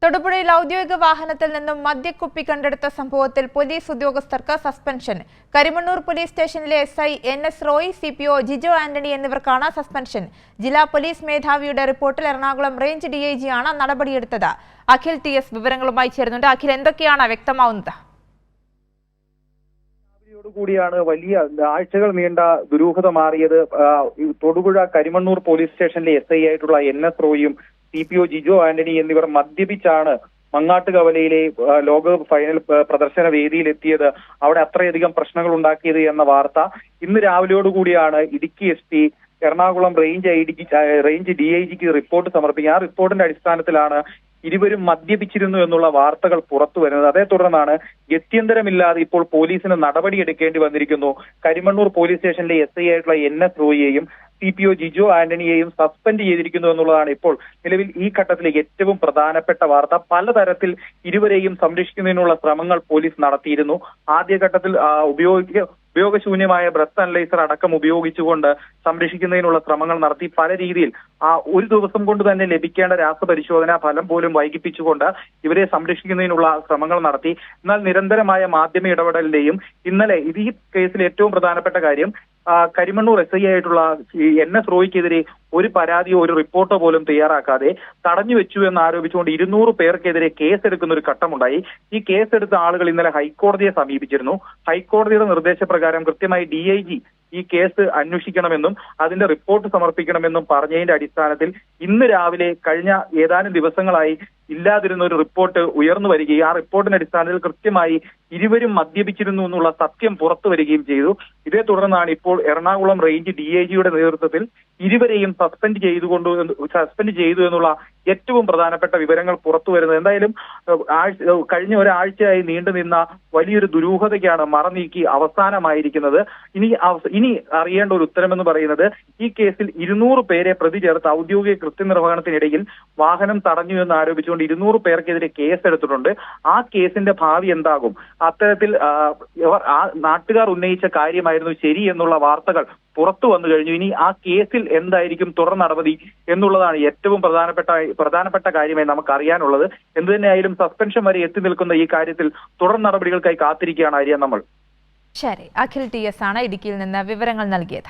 തൊടുപുഴയിൽ ഔദ്യോഗിക വാഹനത്തിൽ നിന്നും മദ്യക്കുപ്പി കണ്ടെടുത്ത സംഭവത്തിൽ പോലീസ് ഉദ്യോഗസ്ഥർക്ക് സസ്പെൻഷൻ. കരിമണ്ണൂർ പോലീസ് സ്റ്റേഷനിലെ SI NS Roy, CPO Jijo Antony എന്നിവർക്കാണ് സസ്പെൻഷൻ. ജില്ലാ പോലീസ് മേധാവിയുടെ റിപ്പോർട്ടിൽ എറണാകുളം റേഞ്ച് DIG ആണ് നടപടിയെടുത്തത്. അഖിൽ TS വിവരങ്ങളുമായി ചേരുന്നുണ്ട്. അഖിൽ, എന്തൊക്കെയാണ് വ്യക്തമാവുന്നത്? കൂടിയാണ് വലിയ ആഴ്ചകൾ നീണ്ട ദുരൂഹത മാറിയത്. തൊടുപുഴ കരിമണ്ണൂർ പോലീസ് സ്റ്റേഷനിലെ SI ആയിട്ടുള്ള NS റോയും CPO ജിജോ ആന്റണി എന്നിവർ മദ്യപിച്ചാണ് മങ്ങാട്ടുകവലയിലെ ലോകകപ്പ് ഫൈനൽ പ്രദർശന വേദിയിലെത്തിയത്. അവിടെ അത്രയധികം പ്രശ്നങ്ങൾ ഉണ്ടാക്കിയത് എന്ന വാർത്ത ഇന്ന് രാവിലെയോടുകൂടിയാണ് ഇടുക്കി SP എറണാകുളം റേഞ്ച് DIGക്ക് റിപ്പോർട്ട് സമർപ്പിക്കുക. ആ റിപ്പോർട്ടിന്റെ അടിസ്ഥാനത്തിലാണ് ഇരുവരും മദ്യപിച്ചിരുന്നു എന്നുള്ള വാർത്തകൾ പുറത്തു വരുന്നത്. അതേ തുടർന്നാണ് ഗത്യന്തരമില്ലാതെ ഇപ്പോൾ പോലീസിന് നടപടിയെടുക്കേണ്ടി വന്നിരിക്കുന്നു. കരിമണ്ണൂർ പോലീസ് സ്റ്റേഷനിലെ SI ആയിട്ടുള്ള NS റോയിയെയും CPO ജിജോ ആന്റണിയെയും സസ്പെൻഡ് ചെയ്തിരിക്കുന്നു എന്നുള്ളതാണ് ഇപ്പോൾ നിലവിൽ ഈ ഘട്ടത്തിലെ ഏറ്റവും പ്രധാനപ്പെട്ട വാർത്ത. പലതരത്തിൽ ഇരുവരെയും സംരക്ഷിക്കുന്നതിനുള്ള ശ്രമങ്ങൾ പോലീസ് നടത്തിയിരുന്നു. ആദ്യഘട്ടത്തിൽ ഉപയോഗശൂന്യമായ ബ്രത്ത് അനലൈസർ അടക്കം ഉപയോഗിച്ചുകൊണ്ട് സംരക്ഷിക്കുന്നതിനുള്ള ശ്രമങ്ങൾ നടത്തി. പല രീതിയിൽ ഒരു ദിവസം കൊണ്ട് തന്നെ ലഭിക്കേണ്ട രാസപരിശോധനാ ഫലം പോലും വൈകിപ്പിച്ചുകൊണ്ട് ഇവരെ സംരക്ഷിക്കുന്നതിനുള്ള ശ്രമങ്ങൾ നടത്തി. എന്നാൽ നിരന്തരമായ മാധ്യമ ഇടപെടലിന്റെയും ഇന്നലെ ഈ കേസിൽ ഏറ്റവും പ്രധാനപ്പെട്ട കാര്യം കരിമണ്ണൂർ SI ആയിട്ടുള്ള NS റോയ്ക്കെതിരെ ഒരു പരാതിയോ ഒരു റിപ്പോർട്ടോ പോലും തയ്യാറാക്കാതെ തടഞ്ഞു വെച്ചു എന്ന് ആരോപിച്ചുകൊണ്ട് 200 പേർക്കെതിരെ കേസെടുക്കുന്ന ഒരു ഘട്ടമുണ്ടായി. ഈ കേസെടുത്ത ആളുകൾ ഇന്നലെ ഹൈക്കോടതിയെ സമീപിച്ചിരുന്നു. ഹൈക്കോടതിയുടെ നിർദ്ദേശപ്രകാരം കൃത്യമായി DIG ഈ കേസ് അന്വേഷിക്കണമെന്നും അതിന്റെ റിപ്പോർട്ട് സമർപ്പിക്കണമെന്നും പറഞ്ഞതിന്റെ അടിസ്ഥാനത്തിൽ ഇന്ന് രാവിലെ കഴിഞ്ഞ ഏതാനും ദിവസങ്ങളായി ഇല്ലാതിരുന്ന ഒരു റിപ്പോർട്ട് ഉയർന്നു വരികയും ആ റിപ്പോർട്ടിന്റെ അടിസ്ഥാനത്തിൽ കൃത്യമായി ഇരുവരും മദ്യപിച്ചിരുന്നു എന്നുള്ള സത്യം പുറത്തു വരികയും ചെയ്തു. ഇതേ തുടർന്നാണ് ഇപ്പോൾ എറണാകുളം റേഞ്ച് DIGയുടെ നേതൃത്വത്തിൽ ഇരുവരെയും സസ്പെൻഡ് ചെയ്തു എന്നുള്ള ഏറ്റവും പ്രധാനപ്പെട്ട വിവരങ്ങൾ പുറത്തു വരുന്നത്. എന്തായാലും കഴിഞ്ഞ ഒരാഴ്ചയായി നീണ്ടുനിന്ന വലിയൊരു ദുരൂഹതയ്ക്കാണ് മറനീക്കി അവസാനമായിരിക്കുന്നത്. ഇനി അറിയേണ്ട ഒരു ഉത്തരമെന്ന് പറയുന്നത് ഈ കേസിൽ 200 പേരെ പ്രതി ചേർത്ത് ഔദ്യോഗിക കൃത്യനിർവഹണത്തിനിടയിൽ വാഹനം തടഞ്ഞു എന്ന് ആരോപിച്ചുകൊണ്ട് 200 പേർക്കെതിരെ കേസെടുത്തിട്ടുണ്ട്. ആ കേസിന്റെ ഭാവി എന്താകും? അത്തരത്തിൽ നാട്ടുകാർ ഉന്നയിച്ച കാര്യമായിരുന്നു ശരി എന്നുള്ള വാർത്തകൾ പുറത്തു വന്നു കഴിഞ്ഞു. ഇനി ആ കേസിൽ എന്തായിരിക്കും തുടർ നടപടി എന്നുള്ളതാണ് ഏറ്റവും പ്രധാനപ്പെട്ട കാര്യമായി നമുക്ക് അറിയാനുള്ളത്. എന്തു തന്നെയായാലും സസ്പെൻഷൻ വരെ എത്തി നിൽക്കുന്ന ഈ കാര്യത്തിൽ തുടർ നടപടികൾക്കായി കാത്തിരിക്കുകയാണ് നമ്മൾ. ശരി, അഖിൽ TS ആണ് ഇടുക്കിയിൽ നിന്ന് വിവരങ്ങൾ നൽകിയത്.